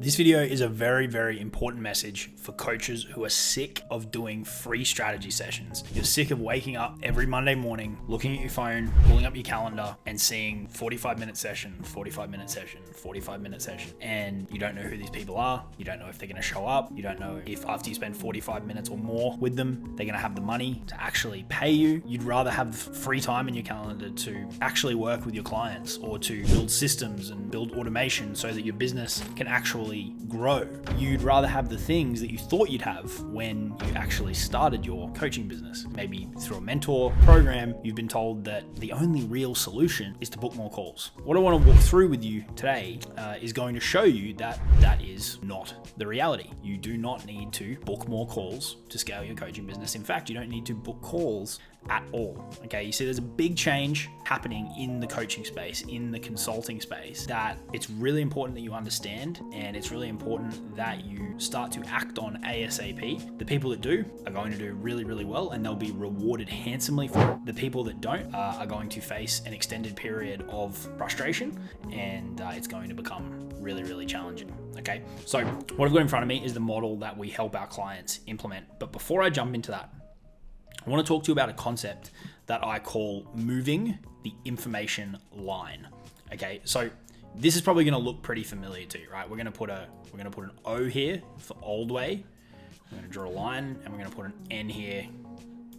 This video is a very, very important message for coaches who are sick of doing free strategy sessions. You're sick of waking up every Monday morning, looking at your phone, pulling up your calendar and seeing 45-minute session, 45-minute session, 45-minute session. And you don't know who these people are. You don't know if they're going to show up. You don't know if after you spend 45 minutes or more with them, they're going to have the money to actually pay you. You'd rather have free time in your calendar to actually work with your clients or to build systems and build automation so that your business can actually grow. You'd rather have the things that you thought you'd have when you actually started your coaching business. Maybe through a mentor program, you've been told that the only real solution is to book more calls. What I want to walk through with you today is going to show you that that is not the reality. You do not need to book more calls to scale your coaching business. In fact, you don't need to book calls at all. Okay, you see there's a big change happening in the coaching space, in the consulting space, that it's really important that you understand, and it's really important that you start to act on ASAP. The people that do are going to do really, really well, and they'll be rewarded handsomely for it. The people that don't are going to face an extended period of frustration, and it's going to become really, really challenging. Okay, so what I've got in front of me is the model that we help our clients implement. But before I jump into that, I want to talk to you about a concept that I call moving the information line. Okay, so this is probably going to look pretty familiar to you, right? We're going to put an O here for old way. We're going to draw a line, and we're going to put an N here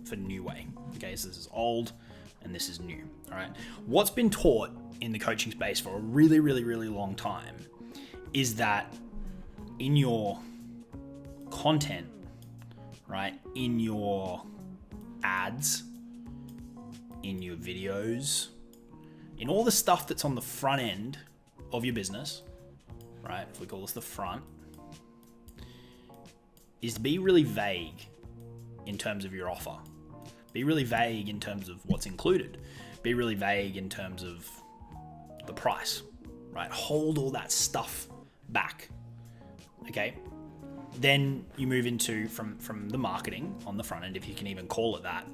for new way. Okay, so this is old and this is new. All right. What's been taught in the coaching space for a really, really, really long time is that in your content, right, in your ads, in your videos, in all the stuff that's on the front end of your business, right? If we call this the front, is to be really vague in terms of your offer. Be really vague in terms of what's included. Be really vague in terms of the price, right? Hold all that stuff back, okay? Then you move into from the marketing on the front end, if you can even call it that,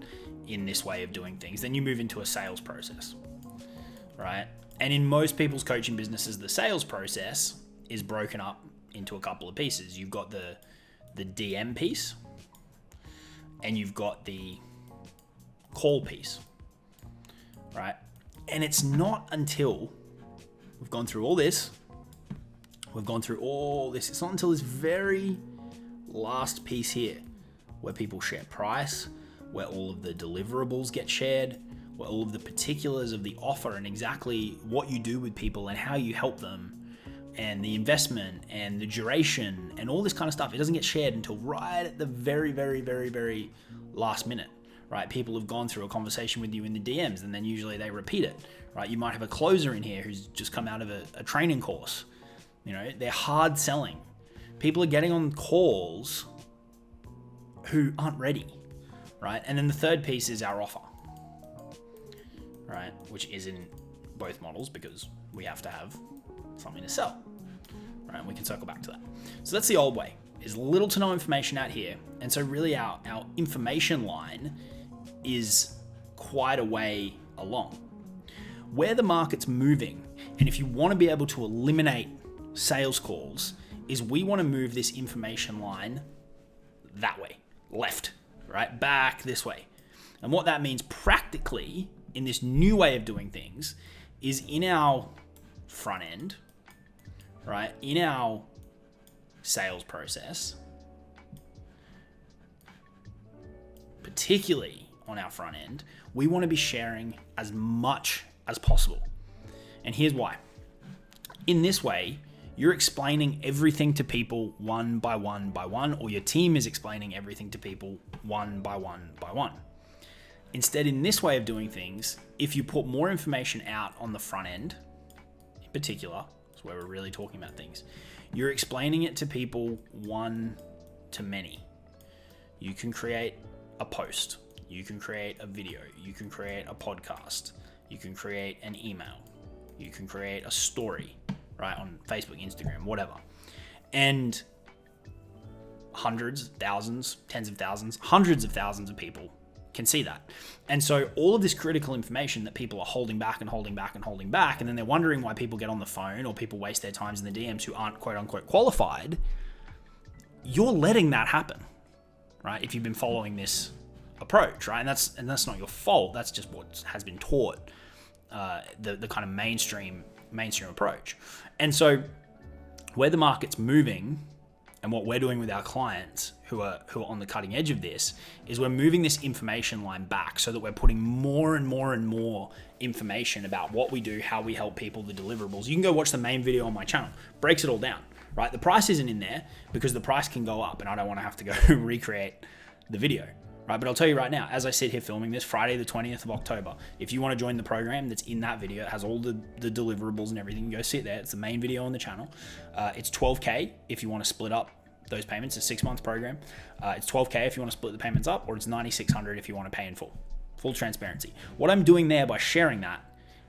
in this way of doing things. Then you move into a sales process, right? And in most people's coaching businesses, the sales process is broken up into a couple of pieces. You've got the DM piece, and you've got the call piece, right? And it's not until we've gone through all this, it's not until this very last piece here where people share price, where all of the deliverables get shared, where all of the particulars of the offer and exactly what you do with people and how you help them and the investment and the duration and all this kind of stuff. It doesn't get shared until right at the very, very, very, very last minute, right? People have gone through a conversation with you in the DMs, and then usually they repeat it, right? You might have a closer in here who's just come out of a training course. You know, they're hard selling. People are getting on calls who aren't ready, right? And then the third piece is our offer, right? Which is in both models because we have to have something to sell, right? And we can circle back to that. So that's the old way. There's little to no information out here. And so really our information line is quite a way along. Where the market's moving, and if you want to be able to eliminate sales calls, is we want to move this information line that way, left, right, back this way. And what that means practically in this new way of doing things is in our front end, right, in our sales process, particularly on our front end, we want to be sharing as much as possible. And here's why. In this way, you're explaining everything to people one by one by one, or your team is explaining everything to people one by one by one. Instead, in this way of doing things, if you put more information out on the front end, in particular, that's where we're really talking about things, you're explaining it to people one to many. You can create a post, you can create a video, you can create a podcast, you can create an email, you can create a story, right, on Facebook, Instagram, whatever. And hundreds, thousands, tens of thousands, hundreds of thousands of people can see that. And so all of this critical information that people are holding back and holding back and holding back, and then they're wondering why people get on the phone or people waste their times in the DMs who aren't quote unquote qualified, you're letting that happen, right? If you've been following this approach, right? And that's not your fault. That's just what has been taught, the kind of mainstream approach. And so where the market's moving and what we're doing with our clients who are on the cutting edge of this is we're moving this information line back so that we're putting more and more and more information about what we do, how we help people, the deliverables. You can go watch the main video on my channel. Breaks it all down, right? The price isn't in there because the price can go up and I don't want to have to go recreate the video, right? But I'll tell you right now, as I sit here filming this Friday, the 20th of October, if you want to join the program that's in that video, it has all the deliverables and everything, go sit there. It's the main video on the channel. It's $12K if you want to split up those payments. It's a 6 month program. It's $12K if you want to split the payments up, or it's $9,600 if you want to pay in full transparency. What I'm doing there by sharing that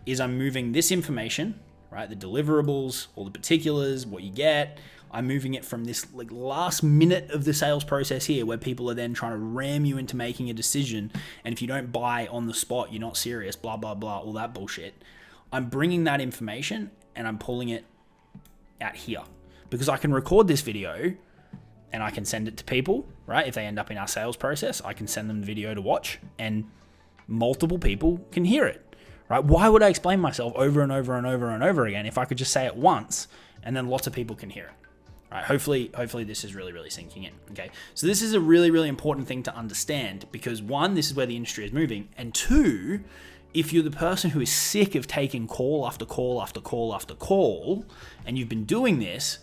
is I'm moving this information, right? The deliverables, all the particulars, what you get. I'm moving it from this like last minute of the sales process here where people are then trying to ram you into making a decision. And if you don't buy on the spot, you're not serious, blah, blah, blah, all that bullshit. I'm bringing that information and I'm pulling it out here because I can record this video and I can send it to people, right? If they end up in our sales process, I can send them the video to watch and multiple people can hear it, right? Why would I explain myself over and over and over and over again if I could just say it once and then lots of people can hear it? Right, hopefully this is really, really sinking in, okay? So this is a really, really important thing to understand because one, this is where the industry is moving, and two, if you're the person who is sick of taking call after call after call after call, and you've been doing this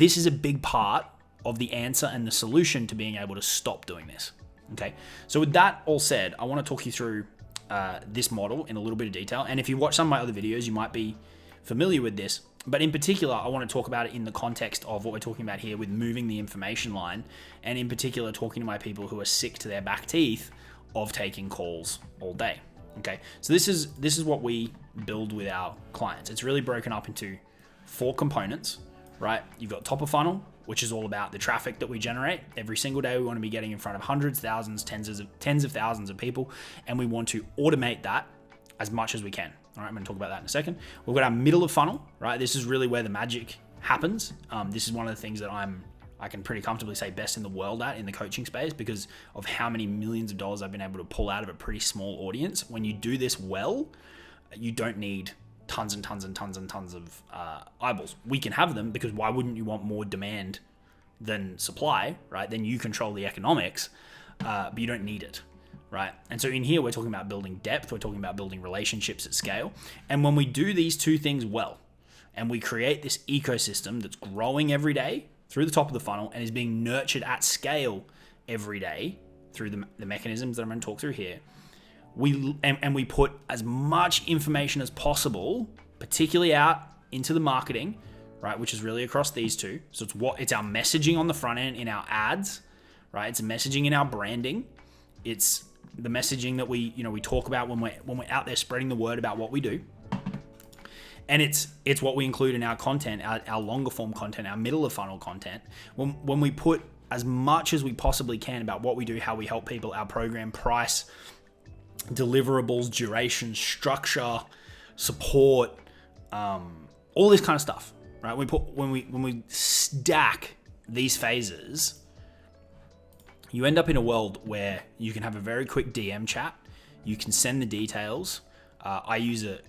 is a big part of the answer and the solution to being able to stop doing this, okay? So with that all said, I wanna talk you through this model in a little bit of detail, and if you watch some of my other videos, you might be familiar with this. But in particular, I want to talk about it in the context of what we're talking about here with moving the information line, and in particular, talking to my people who are sick to their back teeth of taking calls all day. Okay, so this is what we build with our clients. It's really broken up into 4 components, right? You've got top of funnel, which is all about the traffic that we generate every single day. We want to be getting in front of hundreds, thousands, tens of thousands of people, and we want to automate that as much as we can. All right, I'm going to talk about that in a second. We've got our middle of funnel, right? This is really where the magic happens. This is one of the things that I can pretty comfortably say best in the world at in the coaching space because of how many millions of dollars I've been able to pull out of a pretty small audience. When you do this well, you don't need tons and tons and tons and tons of eyeballs. We can have them because why wouldn't you want more demand than supply, right? Then you control the economics, but you don't need it. Right. And so in here, we're talking about building depth. We're talking about building relationships at scale. And when we do these 2 things well, and we create this ecosystem that's growing every day through the top of the funnel and is being nurtured at scale every day through the mechanisms that I'm going to talk through here, we put as much information as possible, particularly out into the marketing, right, which is really across these 2. So it's our messaging on the front end in our ads, right? It's messaging in our branding. It's the messaging that we talk about when we're out there spreading the word about what we do. And it's what we include in our content, our longer form content, our middle of funnel content. When we put as much as we possibly can about what we do, how we help people, our program, price, deliverables, duration, structure, support, all this kind of stuff, right? When we stack these phases, you end up in a world where you can have a very quick DM chat. You can send the details. I use a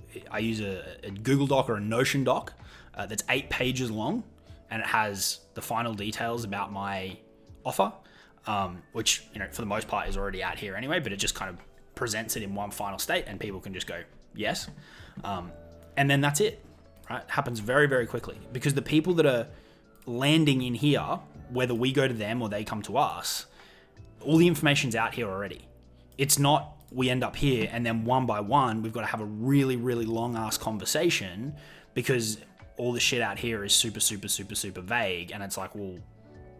Google Doc or a Notion doc that's 8 pages long, and it has the final details about my offer, which for the most part is already out here anyway. But it just kind of presents it in one final state, and people can just go yes, and then that's it. Right? It happens very, very quickly because the people that are landing in here, whether we go to them or they come to us, all the information's out here already. It's not we end up here and then one by one, we've got to have a really, really long ass conversation because all the shit out here is super, super, super, super vague. And it's like, well,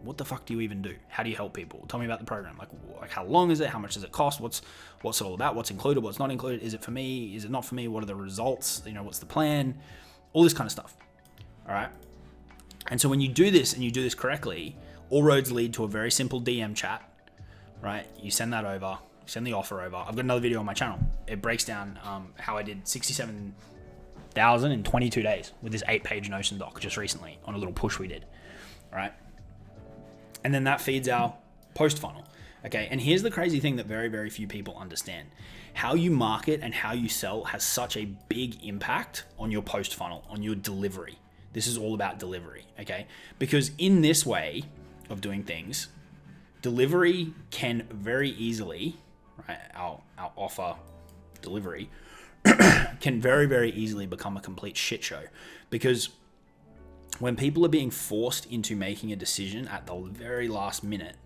what the fuck do you even do? How do you help people? Tell me about the program. Like how long is it? How much does it cost? What's it all about? What's included? What's not included? Is it for me? Is it not for me? What are the results? What's the plan? All this kind of stuff. All right. And so when you do this and you do this correctly, all roads lead to a very simple DM chat. Right? You send that over, send the offer over. I've got another video on my channel. It breaks down how I did 67,000 in 22 days with this 8-page Notion doc just recently on a little push we did, right? And then that feeds our post funnel. Okay, and here's the crazy thing that very, very few people understand. How you market and how you sell has such a big impact on your post funnel, on your delivery. This is all about delivery, okay? Because in this way of doing things, delivery can very easily, right, our offer delivery can very, very easily become a complete shit show. Because when people are being forced into making a decision at the very last minute,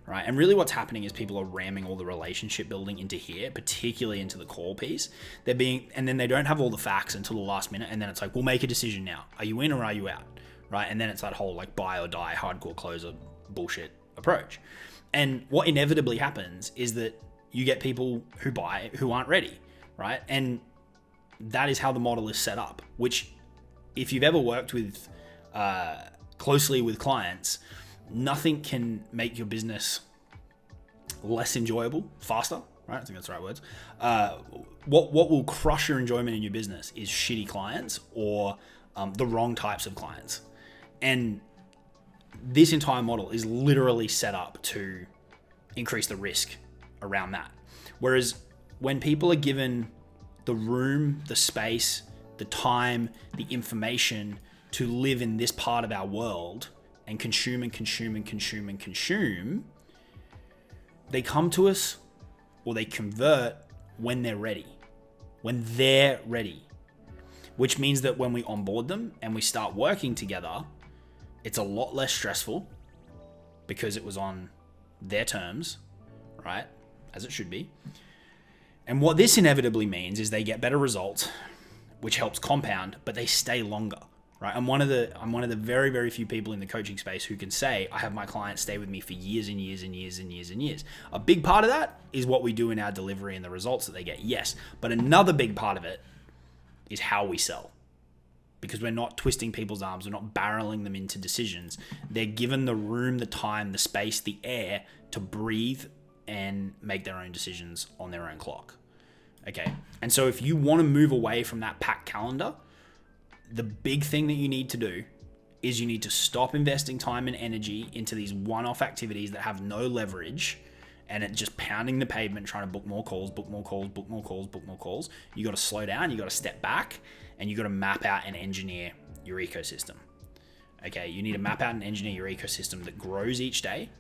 right? And really what's happening is people are ramming all the relationship building into here, particularly into the call piece. And then they don't have all the facts until the last minute. And then it's like, we'll make a decision now. Are you in or are you out? Right? And then it's that whole like buy or die, hardcore closer bullshit approach. And what inevitably happens is that you get people who buy who aren't ready, right? And that is how the model is set up, which if you've ever worked with closely with clients, nothing can make your business less enjoyable faster, right? I think that's the right words. What will crush your enjoyment in your business is shitty clients or the wrong types of clients. And this entire model is literally set up to increase the risk around that. Whereas when people are given the room, the space, the time, the information to live in this part of our world and consume and consume and consume and consume, they come to us or they convert when they're ready. When they're ready. Which means that when we onboard them and we start working together, it's a lot less stressful because it was on their terms, right? As it should be. And what this inevitably means is they get better results, which helps compound, but they stay longer. Right, I'm one of the very, very few people in the coaching space who can say I have my clients stay with me for years and years and years and years and years. A big part of that is what we do in our delivery and the results that they get, yes. But another big part of it is how we sell. Because we're not twisting people's arms, we're not barreling them into decisions. They're given the room, the time, the space, the air to breathe and make their own decisions on their own clock. Okay, and so if you want to move away from that packed calendar, the big thing that you need to do is you need to stop investing time and energy into these one-off activities that have no leverage and it just pounding the pavement, trying to book more calls, book more calls, book more calls, book more calls. You got to slow down, you got to step back, and you got to map out and engineer your ecosystem. Okay, you need to map out and engineer your ecosystem that grows each day,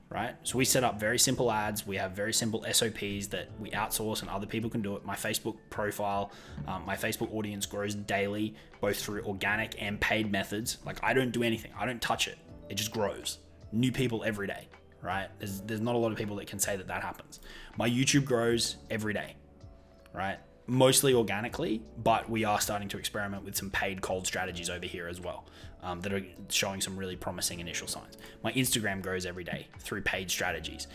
right? So we set up very simple ads. We have very simple SOPs that we outsource and other people can do it. My Facebook profile, my Facebook audience grows daily, both through organic and paid methods. Like I don't do anything. I don't touch it. It just grows. New people every day, right? There's not a lot of people that can say that happens. My YouTube grows every day, right? Mostly organically, but we are starting to experiment with some paid cold strategies over here as well. That are showing some really promising initial signs. My Instagram grows every day through paid strategies.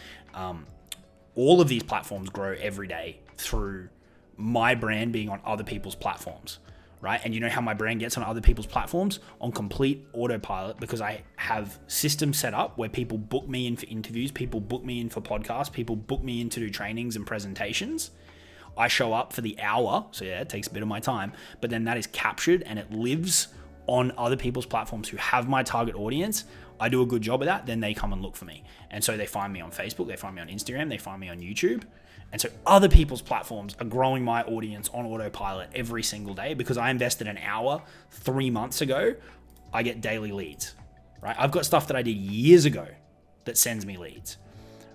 All of these platforms grow every day through my brand being on other people's platforms, right? And you know how my brand gets on other people's platforms? On complete autopilot, because I have systems set up where people book me in for interviews, people book me in for podcasts, people book me in to do trainings and presentations. I show up for the hour, so yeah, it takes a bit of my time, but then that is captured and it lives on other people's platforms who have my target audience. I do a good job of that, then they come and look for me. And so they find me on Facebook, they find me on Instagram, they find me on YouTube. And so other people's platforms are growing my audience on autopilot every single day because I invested an hour 3 months ago. I get daily leads, right? I've got stuff that I did years ago that sends me leads,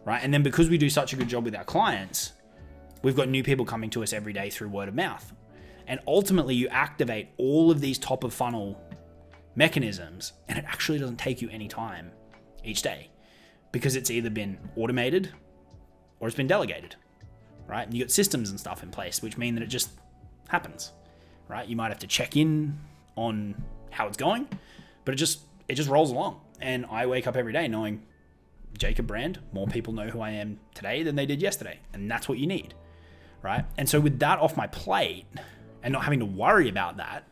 right? And then because we do such a good job with our clients, we've got new people coming to us every day through word of mouth. And ultimately you activate all of these top of funnel mechanisms and it actually doesn't take you any time each day because it's either been automated or it's been delegated, right? And you got systems and stuff in place, which mean that it just happens, right? You might have to check in on how it's going, but it just rolls along. And I wake up every day knowing Jacob Brand, more people know who I am today than they did yesterday. And that's what you need, right? And so with that off my plate, and not having to worry about that,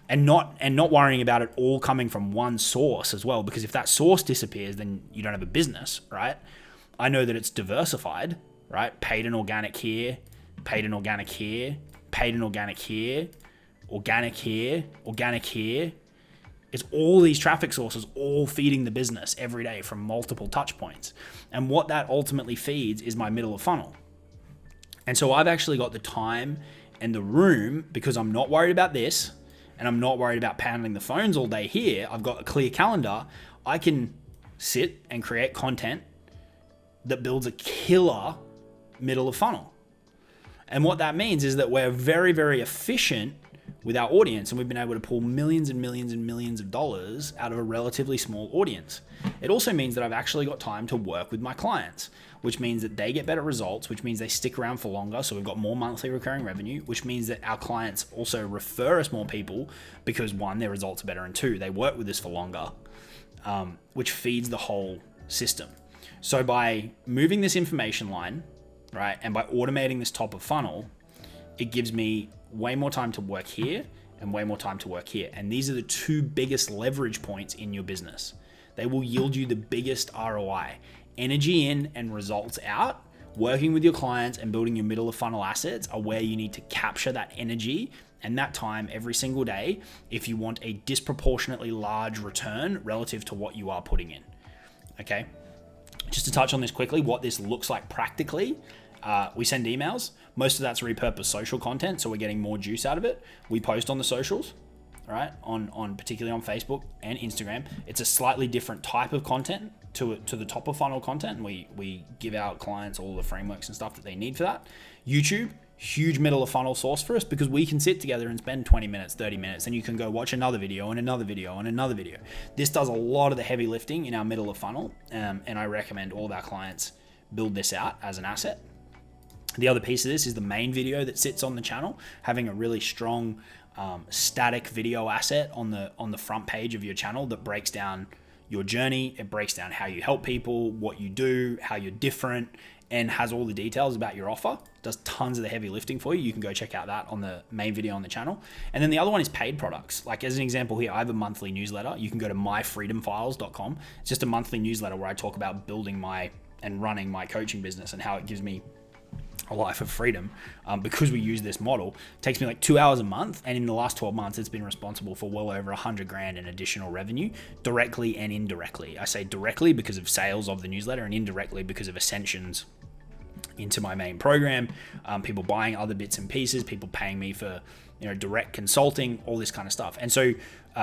and not worrying about it all coming from one source as well, because if that source disappears, then you don't have a business, right? I know that it's diversified, right? Paid and organic here, paid and organic here, paid and organic here, organic here, organic here. It's all these traffic sources all feeding the business every day from multiple touch points. And what that ultimately feeds is my middle of funnel. And so I've actually got the time and the room, because I'm not worried about this and I'm not worried about pounding the phones all day here. I've got a clear calendar. I can sit and create content that builds a killer middle of funnel. And what that means is that we're very, very efficient with our audience, and we've been able to pull millions and millions and millions of dollars out of a relatively small audience. It also means that I've actually got time to work with my clients, which means that they get better results, which means they stick around for longer. So we've got more monthly recurring revenue, which means that our clients also refer us more people because one, their results are better, and two, they work with us for longer, which feeds the whole system. So by moving this information line, right, and by automating this top of funnel, it gives me way more time to work here and way more time to work here. And these are the two biggest leverage points in your business. They will yield you the biggest ROI. Energy in and results out. Working with your clients and building your middle of funnel assets are where you need to capture that energy and that time every single day if you want a disproportionately large return relative to what you are putting in. Okay? Just to touch on this quickly, what this looks like practically. We send emails. Most of that's repurposed social content, so we're getting more juice out of it. We post on the socials, right? On particularly on Facebook and Instagram. It's a slightly different type of content to the top of funnel content. And we give our clients all the frameworks and stuff that they need for that. YouTube, huge middle of funnel source for us, because we can sit together and spend 20 minutes, 30 minutes, and you can go watch another video and another video and another video. This does a lot of the heavy lifting in our middle of funnel, and I recommend all of our clients build this out as an asset. The other piece of this is the main video that sits on the channel, having a really strong static video asset on the front page of your channel that breaks down your journey. It breaks down how you help people, what you do, how you're different, and has all the details about your offer. Does tons of the heavy lifting for you. You can go check out that on the main video on the channel. And then the other one is paid products. Like as an example here, I have a monthly newsletter. You can go to myfreedomfiles.com. It's just a monthly newsletter where I talk about building and running my coaching business and how it gives me a life of freedom. Because we use this model, it takes me like 2 hours a month, and in the last 12 months it's been responsible for well over $100,000 in additional revenue, directly and indirectly. I say directly because of sales of the newsletter, and indirectly because of ascensions into my main program, people buying other bits and pieces, people paying me for direct consulting, all this kind of stuff. And so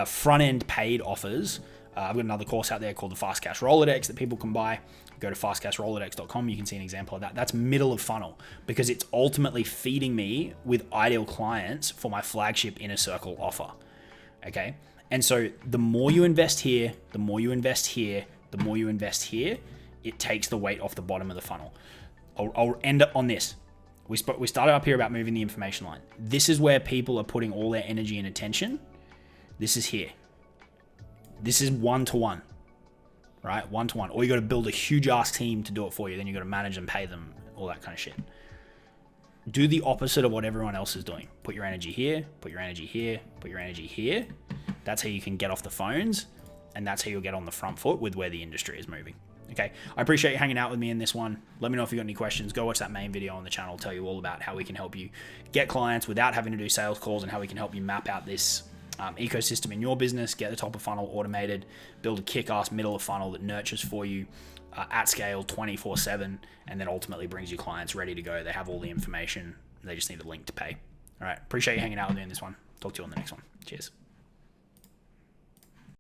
front end paid offers, I've got another course out there called the Fast Cash Rolodex that people can buy. Go to fastcashrolodex.com. You can see an example of that. That's middle of funnel, because it's ultimately feeding me with ideal clients for my flagship inner circle offer. Okay. And so the more you invest here, the more you invest here, the more you invest here, it takes the weight off the bottom of the funnel. I'll end up on this. We started up here about moving the information line. This is where people are putting all their energy and attention. This is here. This is one-to-one. Right? One-to-one. Or you got to build a huge ass team to do it for you. Then you got to manage and pay them, all that kind of shit. Do the opposite of what everyone else is doing. Put your energy here, put your energy here, put your energy here. That's how you can get off the phones, and that's how you'll get on the front foot with where the industry is moving. Okay, I appreciate you hanging out with me in this one. Let me know if you got any questions. Go watch that main video on the channel. I'll tell you all about how we can help you get clients without having to do sales calls, and how we can help you map out this ecosystem in your business, get the top of funnel automated, build a kick-ass middle of funnel that nurtures for you at scale 24/7, and then ultimately brings you clients ready to go. They have all the information. They just need a link to pay. All right, appreciate you hanging out with me in this one. Talk to you on the next one. Cheers.